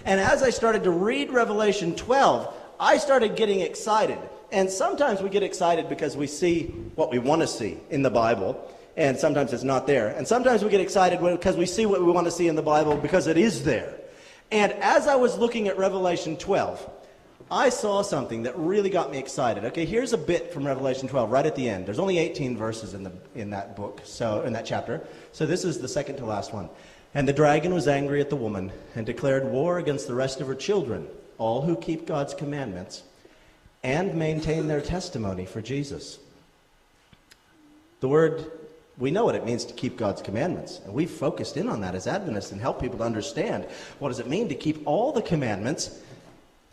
And as I started to read Revelation 12, I started getting excited. And sometimes we get excited because we see what we want to see in the Bible, and sometimes it's not there. And sometimes we get excited because we see what we want to see in the Bible because it is there. And as I was looking at Revelation 12, I saw something that really got me excited. Okay, here's a bit from Revelation 12 right at the end. There's only 18 verses in that book, so in that chapter. So this is the second to last one. And the dragon was angry at the woman and declared war against the rest of her children, all who keep God's commandments and maintain their testimony for Jesus. The word, we know what it means to keep God's commandments, and we've focused in on that as Adventists and help people to understand what does it mean to keep all the commandments.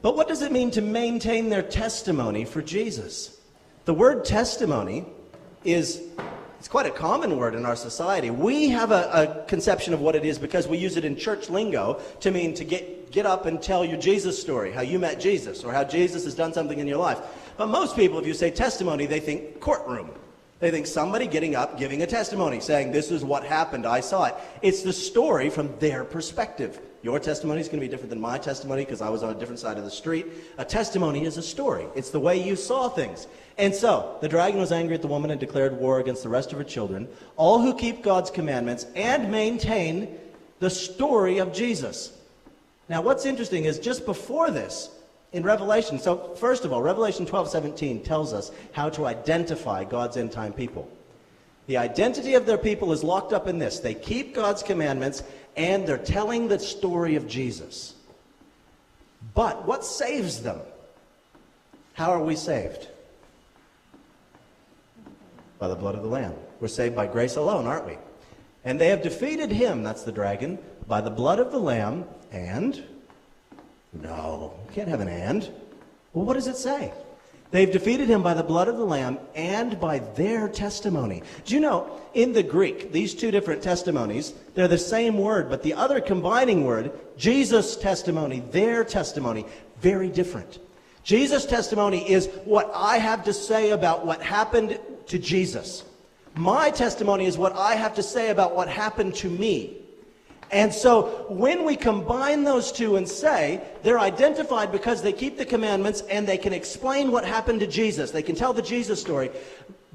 But what does it mean to maintain their testimony for Jesus? The word testimony it's quite a common word in our society. We have a conception of what it is because we use it in church lingo to mean to get up and tell your Jesus story, how you met Jesus, or how Jesus has done something in your life. But most people, if you say testimony, they think courtroom. They think somebody getting up, giving a testimony, saying, this is what happened, I saw it. It's the story from their perspective. Your testimony is going to be different than my testimony because I was on a different side of the street. A testimony is a story. It's the way you saw things. And so, the dragon was angry at the woman and declared war against the rest of her children, all who keep God's commandments and maintain the story of Jesus. Now, what's interesting is just before this, in Revelation, so first of all, Revelation 12:17 tells us how to identify God's end-time people. The identity of their people is locked up in this. They keep God's commandments, and they're telling the story of Jesus. But what saves them? How are we saved? By the blood of the Lamb. We're saved by grace alone, aren't we? And they have defeated him, that's the dragon, by the blood of the Lamb, and... No, you can't have an and. Well, what does it say? They've defeated him by the blood of the Lamb and by their testimony. Do you know, in the Greek, these two different testimonies, they're the same word, but the other combining word, Jesus' testimony, their testimony, very different. Jesus' testimony is what I have to say about what happened to Jesus. My testimony is what I have to say about what happened to me. And so when we combine those two and say they're identified because they keep the commandments and they can explain what happened to Jesus, they can tell the Jesus story,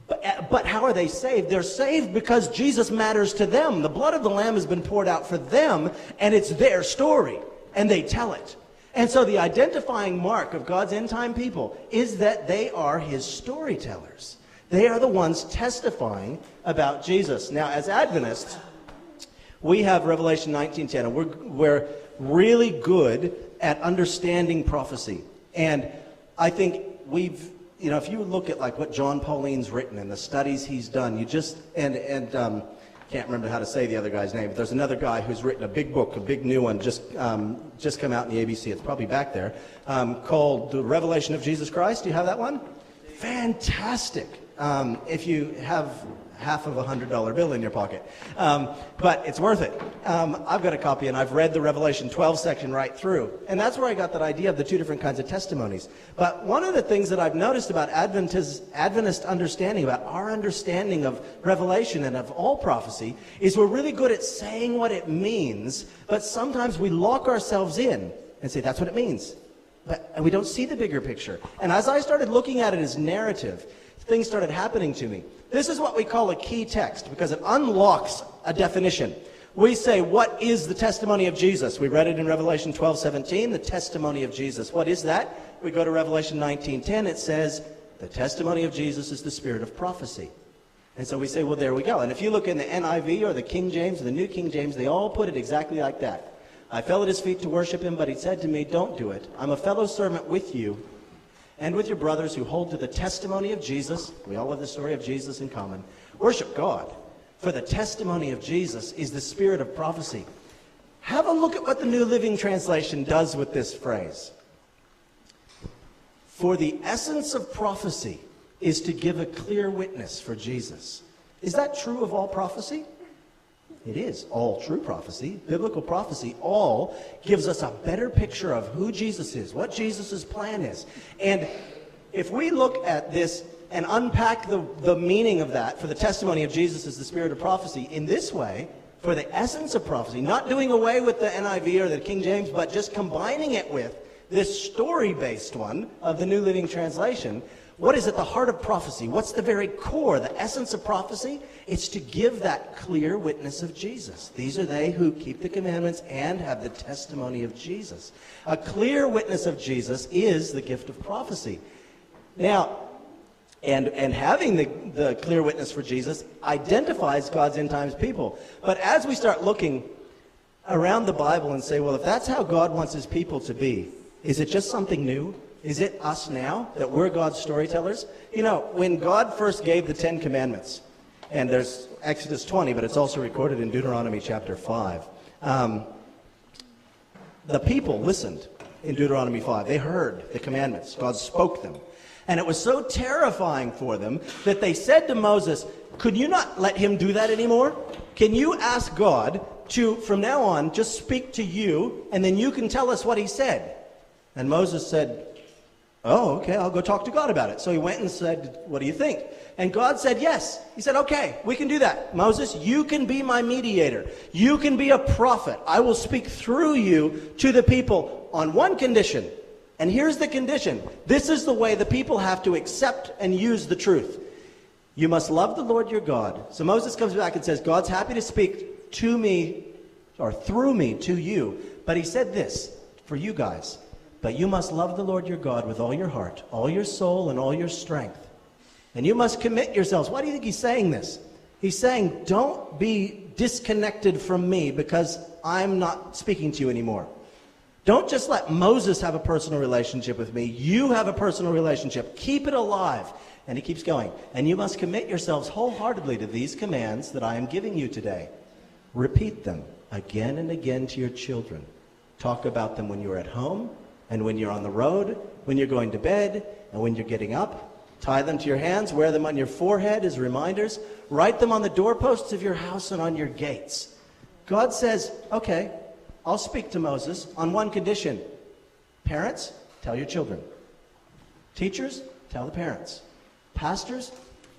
but how are they saved? They're saved because Jesus matters to them. The blood of the Lamb has been poured out for them, and it's their story, and they tell it. And so the identifying mark of God's end-time people is that they are his storytellers. They are the ones testifying about Jesus. Now, as Adventists, we have Revelation 19:10, and we're really good at understanding prophecy. And I think if you look at like what John Pauline's written and the studies he's done, can't remember how to say the other guy's name, but there's another guy who's written a big book, a big new one, just come out in the ABC. It's probably back there, called The Revelation of Jesus Christ. Do you have that one? Fantastic. If you have half of $100 bill in your pocket. But it's worth it. I've got a copy, and I've read the Revelation 12 section right through. And that's where I got that idea of the two different kinds of testimonies. But one of the things that I've noticed about Adventist understanding, about our understanding of Revelation and of all prophecy, is we're really good at saying what it means, but sometimes we lock ourselves in and say, that's what it means. And we don't see the bigger picture. And as I started looking at it as narrative, things started happening to me. This is what we call a key text because it unlocks a definition. We say, what is the testimony of Jesus? We read it in Revelation 12:17, the testimony of Jesus. What is that? We go to Revelation 19:10, it says, the testimony of Jesus is the spirit of prophecy. And so we say, well, there we go. And if you look in the NIV or the King James or the New King James, they all put it exactly like that. I fell at his feet to worship him, but he said to me, don't do it. I'm a fellow servant with you and with your brothers who hold to the testimony of Jesus. We all have the story of Jesus in common. Worship God, for the testimony of Jesus is the spirit of prophecy. Have a look at what the New Living Translation does with this phrase. For the essence of prophecy is to give a clear witness for Jesus. Is that true of all prophecy? It is all true prophecy. Biblical prophecy all gives us a better picture of who Jesus is, what Jesus' plan is. And if we look at this and unpack the meaning of that for the testimony of Jesus as the spirit of prophecy in this way, for the essence of prophecy, not doing away with the NIV or the King James, but just combining it with this story-based one of the New Living Translation. What is at the heart of prophecy? What's the very core, the essence of prophecy? It's to give that clear witness of Jesus. These are they who keep the commandments and have the testimony of Jesus. A clear witness of Jesus is the gift of prophecy. Now, and having the clear witness for Jesus identifies God's end times people. But as we start looking around the Bible and say, well, if that's how God wants his people to be, is it just something new? Is it us now, that we're God's storytellers? You know, when God first gave the 10 Commandments, and there's Exodus 20, but it's also recorded in Deuteronomy chapter 5, the people listened in Deuteronomy 5. They heard the commandments. God spoke them. And it was so terrifying for them that they said to Moses, could you not let him do that anymore? Can you ask God to, from now on, just speak to you, and then you can tell us what he said? And Moses said, oh, okay, I'll go talk to God about it. So he went and said, what do you think? And God said, yes. He said, okay, we can do that. Moses, you can be my mediator. You can be a prophet. I will speak through you to the people on one condition. And here's the condition. This is the way the people have to accept and use the truth. You must love the Lord your God. So Moses comes back and says, God's happy to speak to me, or through me to you. But he said this, for you guys, but you must love the Lord your God with all your heart, all your soul, and all your strength. And you must commit yourselves. Why do you think he's saying this? He's saying, don't be disconnected from me because I'm not speaking to you anymore. Don't just let Moses have a personal relationship with me. You have a personal relationship. Keep it alive. And he keeps going. And you must commit yourselves wholeheartedly to these commands that I am giving you today. Repeat them again and again to your children. Talk about them when you're at home, and when you're on the road, when you're going to bed, and when you're getting up. Tie them to your hands, wear them on your forehead as reminders. Write them on the doorposts of your house and on your gates. God says, okay, I'll speak to Moses on one condition. Parents, tell your children. Teachers, tell the parents. Pastors,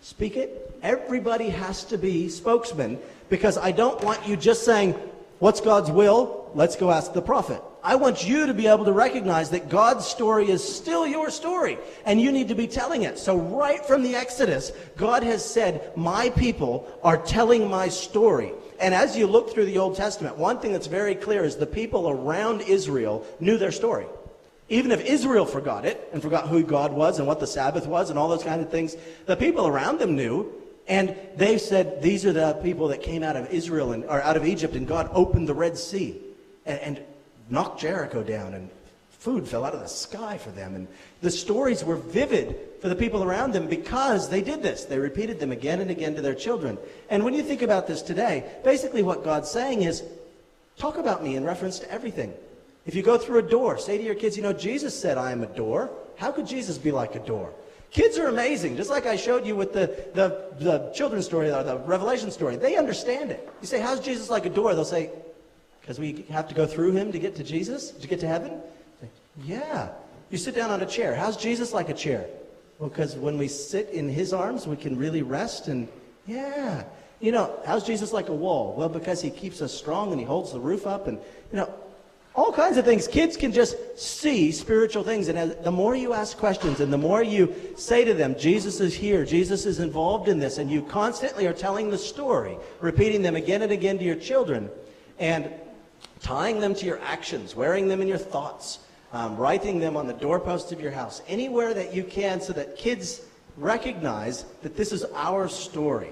speak it. Everybody has to be spokesman, because I don't want you just saying, what's God's will? Let's go ask the prophet. I want you to be able to recognize that God's story is still your story, and you need to be telling it. So right from the Exodus, God has said, my people are telling my story. And as you look through the Old Testament, one thing that's very clear is the people around Israel knew their story. Even if Israel forgot it, and forgot who God was and what the Sabbath was and all those kind of things, the people around them knew. And they said, these are the people that came out of Israel, or out of Egypt, and God opened the Red Sea and knocked Jericho down, and food fell out of the sky for them. And the stories were vivid for the people around them because they did this. They repeated them again and again to their children. And when you think about this today, basically what God's saying is, talk about me in reference to everything. If you go through a door, say to your kids, you know, Jesus said, I am a door. How could Jesus be like a door? Kids are amazing. Just like I showed you with the children's story, or the Revelation story. They understand it. You say, how's Jesus like a door? They'll say, because we have to go through him to get to Jesus, to get to heaven? Say, yeah. You sit down on a chair. How's Jesus like a chair? Well, because when we sit in his arms, we can really rest. And yeah. You know, how's Jesus like a wall? Well, because he keeps us strong and he holds the roof up. And, you know, all kinds of things. Kids can just see spiritual things. And the more you ask questions and the more you say to them, Jesus is here, Jesus is involved in this, and you constantly are telling the story, repeating them again and again to your children, and tying them to your actions, wearing them in your thoughts, writing them on the doorposts of your house, anywhere that you can, so that kids recognize that this is our story.